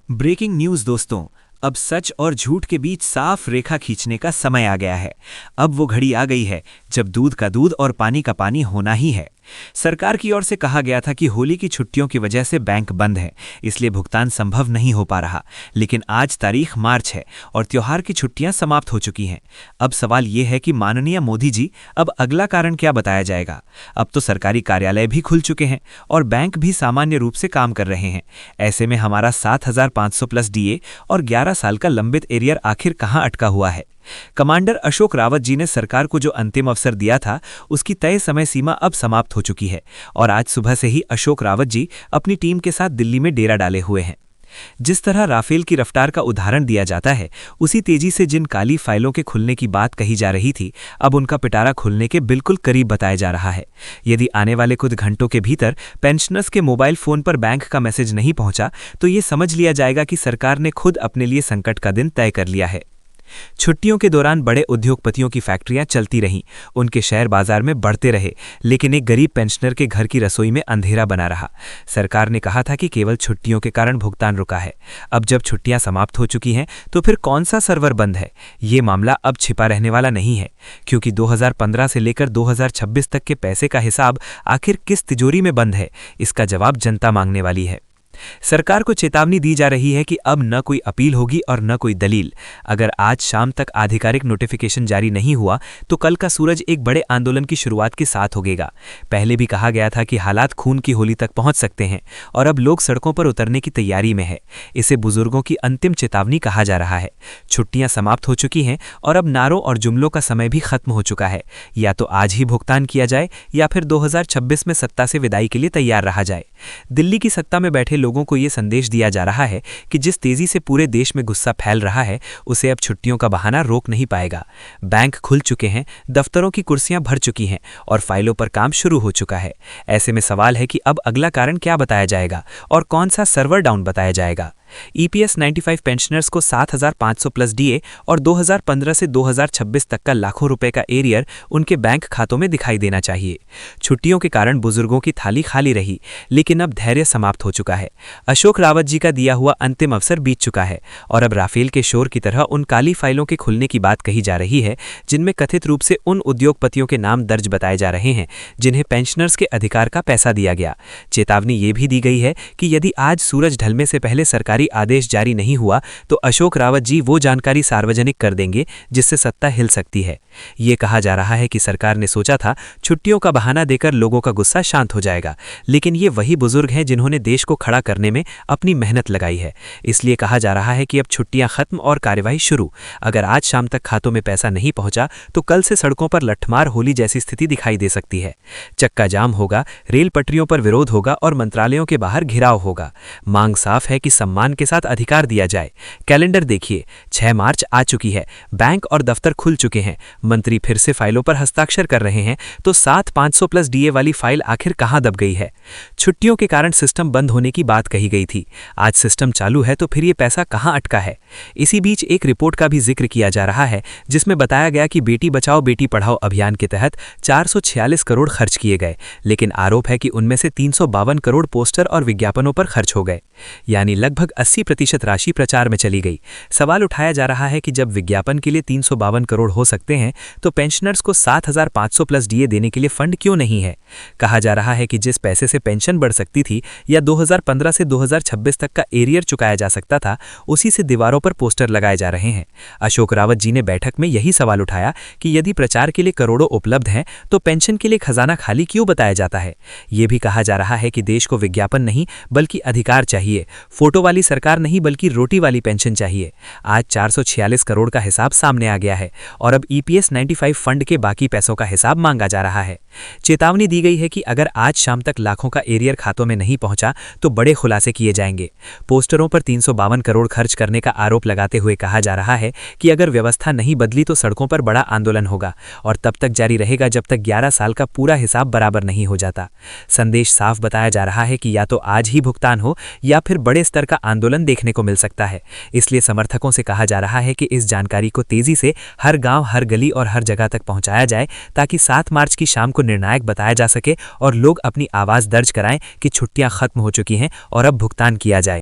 Breaking news दोस्तों। अब सच और झूठ के बीच साफ रेखा खींचने का समय आ गया है। अब वो घड़ी आ गई है जब दूध का दूध और पानी का पानी होना ही है। सरकार की ओर से कहा गया था कि होली की छुट्टियों की वजह से बैंक बंद है, इसलिए भुगतान संभव नहीं हो पा रहा। लेकिन आज तारीख मार्च है और त्योहार की छुट्टियां समाप्त हो चुकी हैं। अब सवाल ये है कि माननीय मोदी जी, अब अगला कारण क्या बताया जाएगा। अब तो सरकारी कार्यालय भी खुल चुके हैं और बैंक भी सामान्य रूप से काम कर रहे हैं। ऐसे में हमारा 7,500 प्लस डीए और 11 साल का लंबित एरियर आखिर कहां अटका हुआ है। कमांडर अशोक रावत जी ने सरकार को जो अंतिम अवसर दिया था, उसकी तय समय सीमा अब समाप्त हो चुकी है और आज सुबह से ही अशोक रावत जी अपनी टीम के साथ दिल्ली में डेरा डाले हुए हैं। जिस तरह राफेल की रफ्तार का उदाहरण दिया जाता है, उसी तेजी से जिन काली फाइलों के खुलने की बात कही जा रही थी, अब उनका पिटारा खुलने के बिल्कुल करीब बताया जा रहा है। यदि आने वाले कुछ घंटों के भीतर पेंशनर्स के मोबाइल फोन पर बैंक का मैसेज नहीं पहुंचा, तो ये समझ लिया जाएगा कि सरकार ने खुद अपने लिए संकट का दिन तय कर लिया है। छुट्टियों के दौरान बड़े उद्योगपतियों की फैक्ट्रियां चलती रहीं, उनके शेयर बाजार में बढ़ते रहे, लेकिन एक गरीब पेंशनर के घर की रसोई में अंधेरा बना रहा। सरकार ने कहा था कि केवल छुट्टियों के कारण भुगतान रुका है। अब जब छुट्टियां समाप्त हो चुकी हैं, तो फिर कौन सा सर्वर बंद है? ये मामला अब छिपा रहने वाला नहीं है, क्योंकि 2015 से लेकर 2026 तक के पैसे का हिसाब आखिर किस तिजोरी में बंद है, इसका जवाब जनता मांगने वाली है। सरकार को चेतावनी दी जा रही है कि अब न कोई अपील होगी और न कोई दलील। अगर आज शाम तक आधिकारिक नोटिफिकेशन जारी नहीं हुआ, तो कल का सूरज एक बड़े आंदोलन की शुरुआत के साथ उगेगा। पहले भी कहा गया था कि हालात खून की होली तक पहुंच सकते हैं और अब लोग सड़कों पर उतरने की तैयारी में है। इसे बुजुर्गों की अंतिम चेतावनी कहा जा रहा है। छुट्टियां समाप्त हो चुकी हैं और अब नारों और जुमलों का समय भी खत्म हो चुका है। या तो आज ही भुगतान किया जाए या फिर 2026 में सत्ता से विदाई के लिए तैयार रहा जाए। दिल्ली की सत्ता में बैठे लोगों को यह संदेश दिया जा रहा है कि जिस तेजी से पूरे देश में गुस्सा फैल रहा है, उसे अब छुट्टियों का बहाना रोक नहीं पाएगा। बैंक खुल चुके हैं, दफ्तरों की कुर्सियां भर चुकी हैं और फाइलों पर काम शुरू हो चुका है। ऐसे में सवाल है कि अब अगला कारण क्या बताया जाएगा और कौन सा सर्वर डाउन बताया जाएगा। ईपीएस 95 पेंशनर्स को 7,500 प्लस डीए और 2015 से 2026 तक का लाखों रुपए का एरियर उनके बैंक खातों में दिखाई देना चाहिए। छुट्टियों के कारण बुजुर्गों की थाली खाली रही, लेकिन अब धैर्य समाप्त हो चुका है। अशोक रावत जी का दिया हुआ अंतिम अवसर बीत चुका है और अब राफेल के शोर की तरह उन काली फाइलों के खुलने की बात कही जा रही है, जिनमें कथित रूप से उन उद्योगपतियों के नाम दर्ज बताए जा रहे हैं जिन्हें पेंशनर्स के अधिकार का पैसा दिया गया। चेतावनी ये भी दी गई है कि यदि आज सूरज ढलने से पहले सरकारी आदेश जारी नहीं हुआ, तो अशोक रावत जी वो जानकारी सार्वजनिक कर देंगे जिससे सत्ता हिल सकती है। ये कहा जा रहा है कि सरकार ने सोचा था छुट्टियों का बहाना देकर लोगों का गुस्सा शांत हो जाएगा, लेकिन ये वही बुजुर्ग हैं जिन्होंने देश को खड़ा करने में अपनी मेहनत लगाई है। इसलिए कहा जा रहा है कि अब छुट्टियां खत्म और कार्यवाही शुरू। अगर आज शाम तक खातों में पैसा नहीं पहुंचा, तो कल से सड़कों पर लठमार होली जैसी स्थिति दिखाई दे सकती है। चक्का जाम होगा, रेल पटरियों पर विरोध होगा और मंत्रालयों के बाहर घिराव होगा। मांग साफ है कि सम्मान के साथ अधिकार दिया जाए। कैलेंडर देखिए, 6 मार्च आ चुकी है, बैंक और दफ्तर खुल चुके हैं, मंत्री फिर से फाइलों पर हस्ताक्षर कर रहे हैं, तो 7,500 प्लस डीए वाली फाइल आखिर कहां दब गई है? छुट्टियों के कारण सिस्टम बंद होने की बात कही गई थी, आज सिस्टम चालू है, तो फिर ये पैसा कहां अटका है? इसी बीच एक रिपोर्ट का भी जिक्र किया जा रहा है, जिसमें बताया गया कि बेटी बचाओ बेटी पढ़ाओ अभियान के तहत 446 करोड़ खर्च किए गए, लेकिन आरोप है कि उनमें से 352 करोड़ पोस्टर और विज्ञापनों पर खर्च हो गए, यानी लगभग 80% राशि प्रचार में चली गई। सवाल उठाया जा रहा है कि जब विज्ञापन के लिए 352 करोड़ हो सकते हैं, तो पेंशनर्स को 7,500 प्लस डीए देने के लिए फंड क्यों नहीं है? कहा जा रहा है कि जिस पैसे से पेंशन बढ़ सकती थी या 2015 से 2026 तक का एरियर चुकाया जा सकता था, उसी से दीवारों पर पोस्टर लगाए जा रहे हैं। अशोक रावत जी ने बैठक में यही सवाल उठाया कि यदि प्रचार के लिए करोड़ों उपलब्ध हैं, तो पेंशन के लिए खजाना खाली क्यों बताया जाता है? यह भी कहा जा रहा है कि देश को विज्ञापन नहीं बल्कि अधिकार चाहिए, फोटो वाली सरकार नहीं बल्कि रोटी वाली पेंशन चाहिए। आज 446 करोड़ का हिसाब सामने आ गया है और अब ईपीएस 95 फंड के बाकी पैसों का हिसाब मांगा जा रहा है। चेतावनी दी गई है कि अगर आज शाम तक लाखों का एरियर खातों में नहीं पहुंचा, तो बड़े खुलासे किए जाएंगे। पोस्टरों पर 352 करोड़ खर्च करने का आरोप लगाते हुए कहा जा रहा है कि अगर व्यवस्था नहीं बदली तो सड़कों पर बड़ा आंदोलन होगा और तब तक जारी रहेगा जब तक 11 साल का पूरा हिसाब बराबर नहीं हो जाता। संदेश साफ बताया जा रहा है कि या तो आज ही भुगतान हो या फिर बड़े स्तर का आंदोलन देखने को मिल सकता है। इसलिए समर्थकों से कहा जा रहा है कि इस जानकारी को तेजी से हर गांव, हर गली और हर जगह तक पहुंचाया जाए, ताकि 7 मार्च की शाम को निर्णायक बताया जा सके और लोग अपनी आवाज दर्ज कराएं कि छुट्टियां खत्म हो चुकी हैं और अब भुगतान किया जाए।